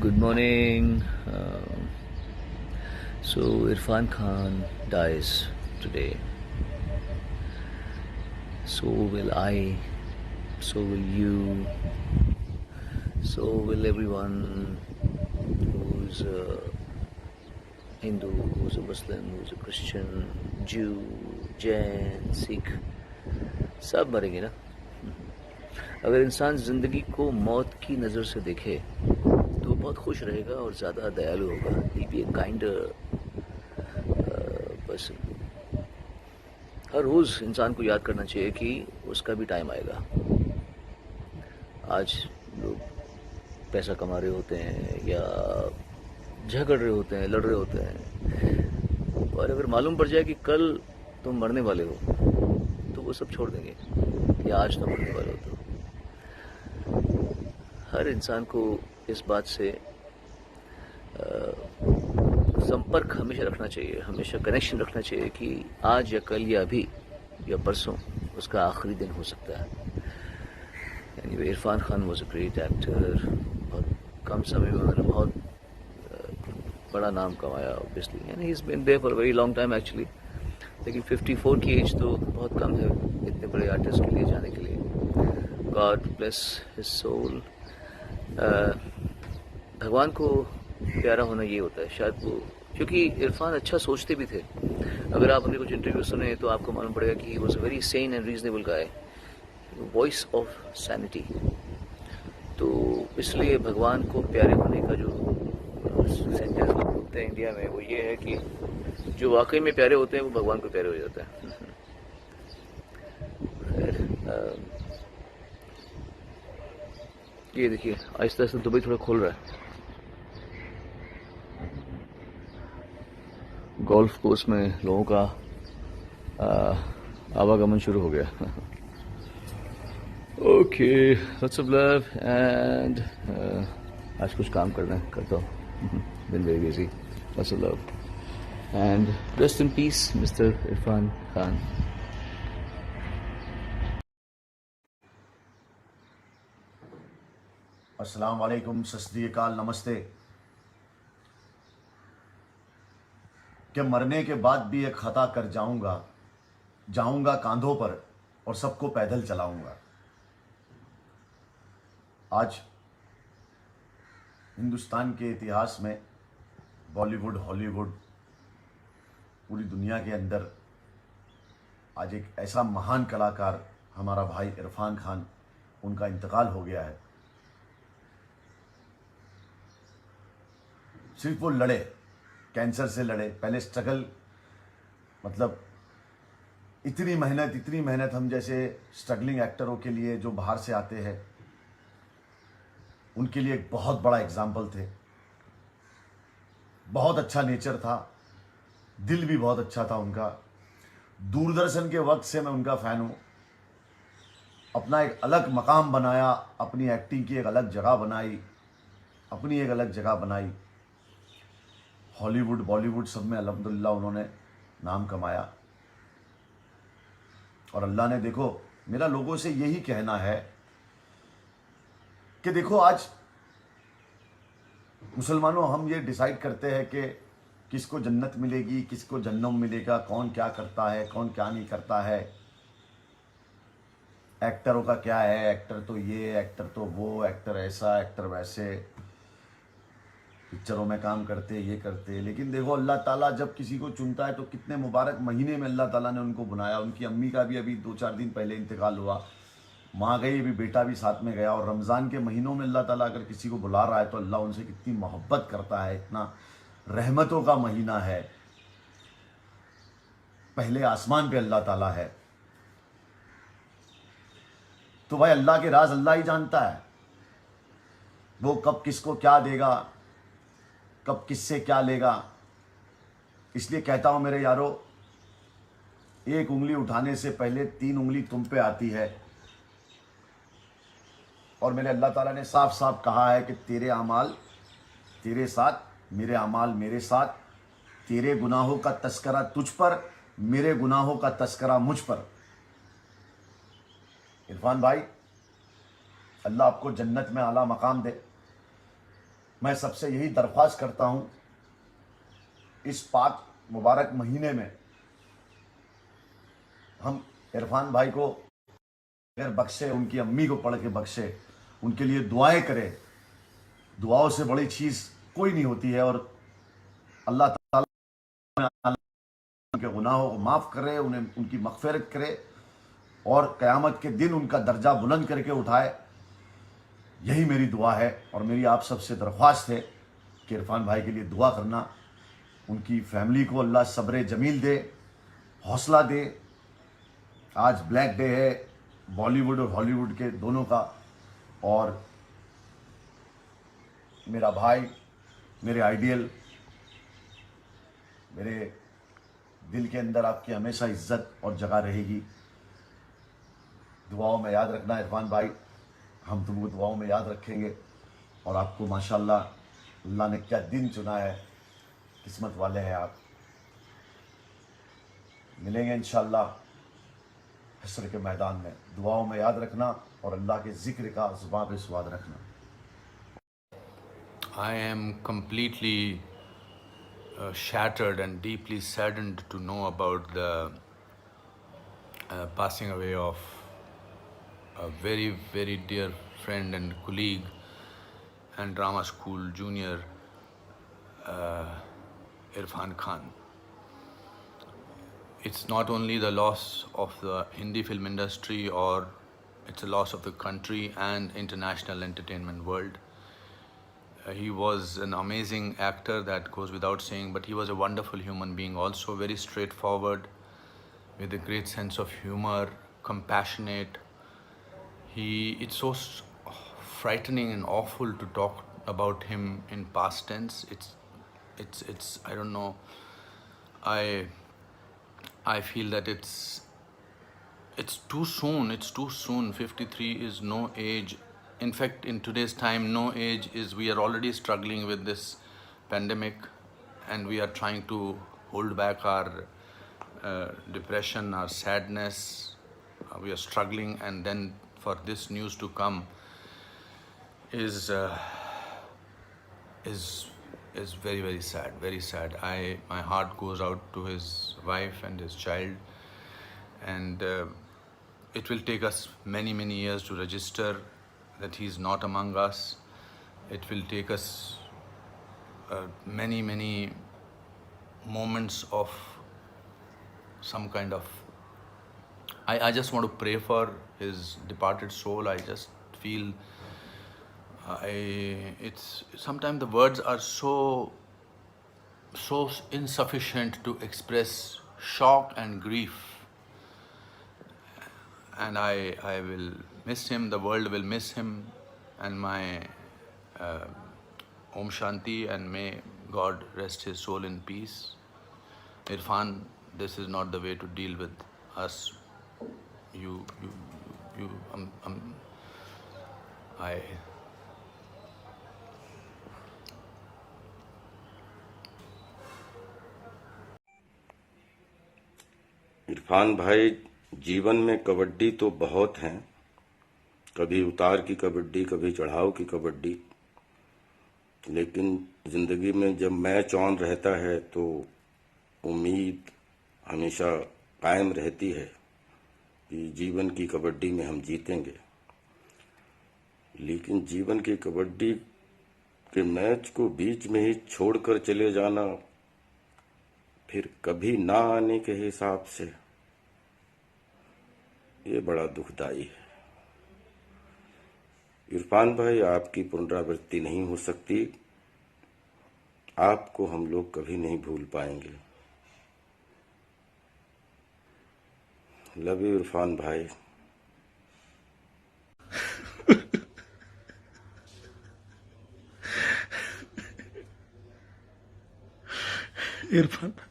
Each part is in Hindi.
Good morning. So Irfan Khan dies today. So will I. So will you. So will everyone who's a Hindu, who's a Muslim, who's a Christian, Jew, Jain, Sikh. सब मरेंगे ना. अगर इंसान ज़िंदगी को मौत की नज़र से देखे तो बहुत खुश रहेगा और ज़्यादा दयालु होगा. He'll be a kinder person. हर रोज़ इंसान को याद करना चाहिए कि उसका भी टाइम आएगा. आज लोग पैसा कमा रहे होते हैं या झगड़ रहे होते हैं, लड़ रहे होते हैं, और अगर मालूम पड़ जाए कि कल तुम मरने वाले हो तो वो सब छोड़ देंगे. या आज तुम मरने वाले हो तो हर इंसान को इस बात से संपर्क हमेशा रखना चाहिए, हमेशा कनेक्शन रखना चाहिए कि आज या कल या अभी या परसों उसका आखिरी दिन हो सकता है. Anyway, Irfan Khan was a great actor. बहुत कम समय में उन्होंने बहुत बड़ा नाम कमाया obviously, and he is been there for a very long time actually. लेकिन 54 की एज तो बहुत कम है इतने बड़े आर्टिस्ट के लिए जाने के लिए. God bless his soul. भगवान को प्यारा होना ये होता है शायद वो, क्योंकि इरफान अच्छा सोचते भी थे. अगर आप उनके कुछ इंटरव्यू सुने तो आपको मालूम पड़ेगा कि he was a very sane and reasonable guy. Voice of sanity. तो इसलिए भगवान को प्यारे होने का जो सेंटेंस लोग बोलते हैं इंडिया में, वो ये है कि जो वाकई में प्यारे होते हैं वो भगवान को प्यारे हो जाते हैं. ये देखिए आहिस्ता आहिस्ता दुबई थोड़ा खोल रहा है. गोल्फ कोर्स में लोगों का आवागमन शुरू हो गया. Okay, lots of love and आज कुछ काम करता हूँ. Been very busy. Lots of love and rest in peace mister Irfan Khan. अस्सलाम वालेकुम, सत श्री अकाल, नमस्ते. कि मरने के बाद भी एक खता कर जाऊंगा कांधों पर और सबको पैदल चलाऊंगा. आज हिंदुस्तान के इतिहास में बॉलीवुड, हॉलीवुड, पूरी दुनिया के अंदर आज एक ऐसा महान कलाकार हमारा भाई इरफान खान, उनका इंतकाल हो गया है. सिर्फ वो लड़े, कैंसर से लड़े. पहले स्ट्रगल, मतलब इतनी मेहनत हम जैसे स्ट्रगलिंग एक्टरों के लिए जो बाहर से आते हैं उनके लिए एक बहुत बड़ा एग्जाम्पल थे. बहुत अच्छा नेचर था, दिल भी बहुत अच्छा था उनका. दूरदर्शन के वक्त से मैं उनका फ़ैन हूँ. अपना एक अलग मकाम बनाया, अपनी एक्टिंग की एक अलग जगह बनाई, अपनी एक अलग जगह बनाई. हॉलीवुड, बॉलीवुड सब में अल्हम्दुलिल्लाह उन्होंने नाम कमाया. और अल्लाह ने, देखो मेरा लोगों से यही कहना है कि देखो आज मुसलमानों हम ये डिसाइड करते हैं कि किसको जन्नत मिलेगी, किसको जन्नम मिलेगा, कौन क्या करता है, कौन क्या नहीं करता है. एक्टरों का क्या है, एक्टर तो ये, एक्टर तो वो, एक्टर ऐसा, एक्टर वैसे, पिक्चरों में काम करते, ये करते. लेकिन देखो अल्लाह ताला जब किसी को चुनता है तो कितने मुबारक महीने में अल्लाह ताला ने उनको बुलाया. उनकी अम्मी का भी अभी 2-4 दिन पहले इंतकाल हुआ. माँ गई, अभी बेटा भी साथ में गया. और रमज़ान के महीनों में अल्लाह ताला अगर किसी को बुला रहा है तो अल्लाह उनसे कितनी मोहब्बत करता है. इतना रहमतों का महीना है. पहले आसमान पे अल्लाह ताला है. तो भाई अल्लाह के राज अल्लाह ही जानता है. वो कब किसको क्या देगा, कब किससे क्या लेगा. इसलिए कहता हूं मेरे यारो, एक उंगली उठाने से पहले 3 उंगली तुम पे आती है. और मेरे अल्लाह ताला ने साफ साफ कहा है कि तेरे अमाल तेरे साथ, मेरे अमाल मेरे साथ. तेरे गुनाहों का तस्करा तुझ पर, मेरे गुनाहों का तस्करा मुझ पर. इरफान भाई, अल्लाह आपको जन्नत में आला मकाम दे. मैं सबसे यही दरख्वास्त करता हूँ, इस पाक मुबारक महीने में हम इरफान भाई को अगर बख्शे, उनकी अम्मी को पढ़ के बख्शे, उनके लिए दुआएं करें। दुआओं से बड़ी चीज़ कोई नहीं होती है, और अल्लाह ताला उनके गुनाहों को माफ़ करे, उन्हें उनकी मग़फ़िरत करे और क़यामत के दिन उनका दर्जा बुलंद करके उठाए। यही मेरी दुआ है और मेरी आप सबसे दरख्वास्त है कि इरफान भाई के लिए दुआ करना। उनकी फैमिली को अल्लाह सब्र जमील दे, हौसला दे। आज ब्लैक डे है बॉलीवुड और हॉलीवुड के दोनों का, और मेरा भाई, मेरे आइडियल, मेरे दिल के अंदर आपकी हमेशा इज्जत और जगह रहेगी। दुआओं में याद रखना इरफान भाई, हम तुमको दुआओं में याद रखेंगे। और आपको माशाल्लाह अल्लाह ने क्या दिन चुना है, किस्मत वाले हैं आप। मिलेंगे इंशाल्लाह हश्र के मैदान में। दुआओं में याद रखना और अल्लाह के ज़िक्र का ज़ुबान पे स्वाद रखना। I am completely shattered and deeply saddened to know about the passing away of a very, very dear friend and colleague and drama school junior, Irfan Khan. It's not only the loss of the Hindi film industry, or it's a loss of the country and international entertainment world. He was an amazing actor, that goes without saying, but he was a wonderful human being also, very straightforward, with a great sense of humor, compassionate. It's so frightening and awful to talk about him in past tense. It's I don't know. I feel that it's too soon. It's too soon. 53 is no age. In fact, in today's time, no age is. We are already struggling with this pandemic, and we are trying to hold back our depression, our sadness. We are struggling, and then for this news to come is very, very sad. Very sad. My heart goes out to his wife and his child, and it will take us many, many years to register that he's not among us. It will take us many, many moments of some kind of. I just want to pray for his departed soul. I just feel it's sometimes the words are so insufficient to express shock and grief. And I will miss him, the world will miss him, and my Om Shanti, and may God rest his soul in peace. Irfan, this is not the way to deal with us. Irfan भाई, जीवन में कबड्डी तो बहुत हैं, कभी उतार की कबड्डी, कभी चढ़ाव की कबड्डी, लेकिन ज़िंदगी में जब मैच ऑन रहता है तो उम्मीद हमेशा कायम रहती है कि जीवन की कबड्डी में हम जीतेंगे। लेकिन जीवन की कबड्डी के मैच को बीच में ही छोड़कर चले जाना, फिर कभी ना आने के हिसाब से, ये बड़ा दुखदाई है। इरफान भाई, आपकी पुनरावृत्ति नहीं हो सकती, आपको हम लोग कभी नहीं भूल पाएंगे। लव यू इरफान भाई। इरफान भाई,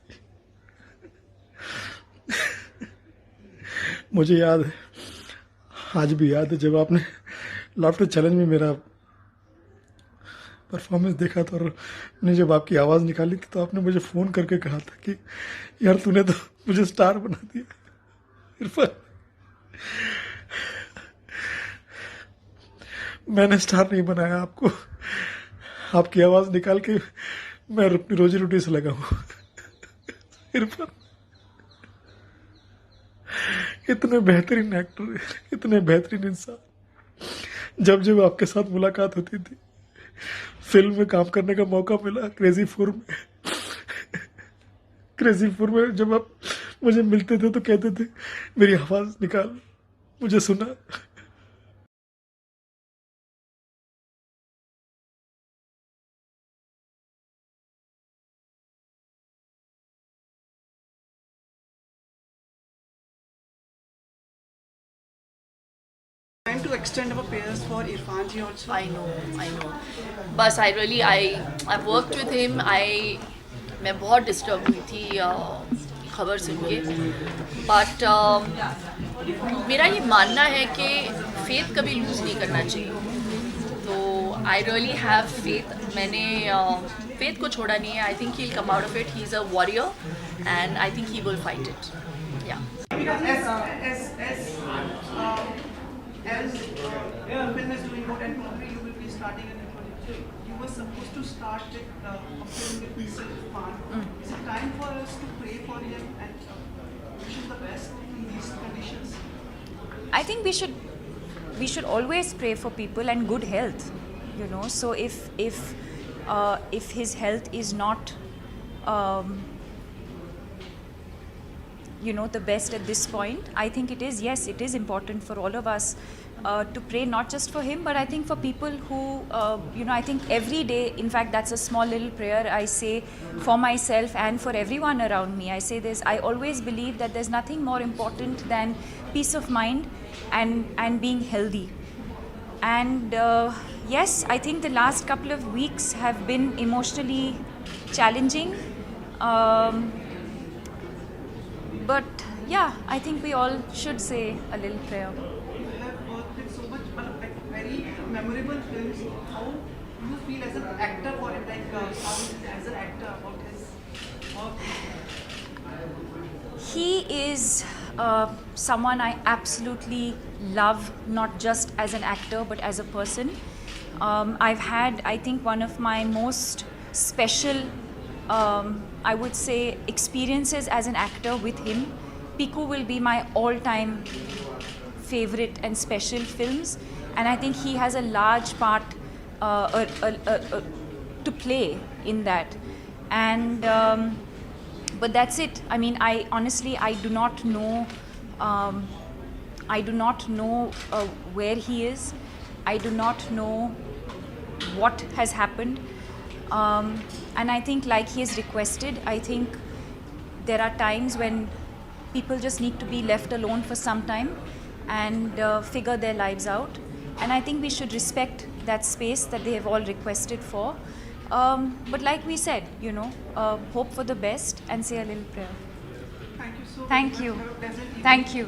मुझे याद है, आज भी याद है, जब आपने लाफ्टर चैलेंज में मेरा परफॉर्मेंस देखा था और मैंने जब आपकी आवाज़ निकाली थी, तो आपने मुझे फ़ोन करके कहा था कि यार तूने तो मुझे स्टार बना दिया। इरफान, मैंने स्टार नहीं बनाया आपको, आपकी आवाज़ निकाल के मैं अपनी रोजी रोटी से लगा हूँ। इरफान इतने बेहतरीन एक्टर, इतने बेहतरीन इंसान। जब जब आपके साथ मुलाकात होती थी, फिल्म में काम करने का मौका मिला, क्रेजी फोर में जब आप मुझे मिलते थे तो कहते थे मेरी आवाज़ निकाल, मुझे सुना। Time to extend our prayers for Irfan ji also. I know. बस I've worked with him. मैं बहुत डिस्टर्ब हुई थी खबर सुन के, बट मेरा ये मानना है कि फेथ कभी लूज़ नहीं करना चाहिए। तो आई रियली हैव फेथ। मैंने फेथ को छोड़ा नहीं है। I think he will come out of it. He is a warrior and I think he will fight it. या As film is doing good and probably you will be starting in 2023. You were supposed to start with a film with Mr. Irfan. Is it time for us to pray for him and wish him the best in these conditions? I think we should always pray for people and good health, you know. So if his health is not the best at this point, I think it is important for all of us to pray, not just for him, but I think for people who I think every day, in fact that's a small little prayer I say for myself and for everyone around me. I say this, I always believe that there's nothing more important than peace of mind and being healthy. And yes, I think the last couple of weeks have been emotionally challenging. But yeah, I think we all should say a little prayer. You have worked with so much like very memorable films. How do you feel as an actor for it? Like how as an actor about his work? He is someone I absolutely love, not just as an actor but as a person. I've had, I think, one of my most special I would say experiences as an actor with him. Piku will be my all-time favorite and special films, and I think he has a large part to play in that. And but that's it. I mean, I honestly do not know where he is. I do not know what has happened. And I think, like he has requested, I think there are times when people just need to be left alone for some time and figure their lives out. And I think we should respect that space that they have all requested for. But like we said, hope for the best and say a little prayer. Thank you so Thank much. you. Have a pleasant evening. Thank you.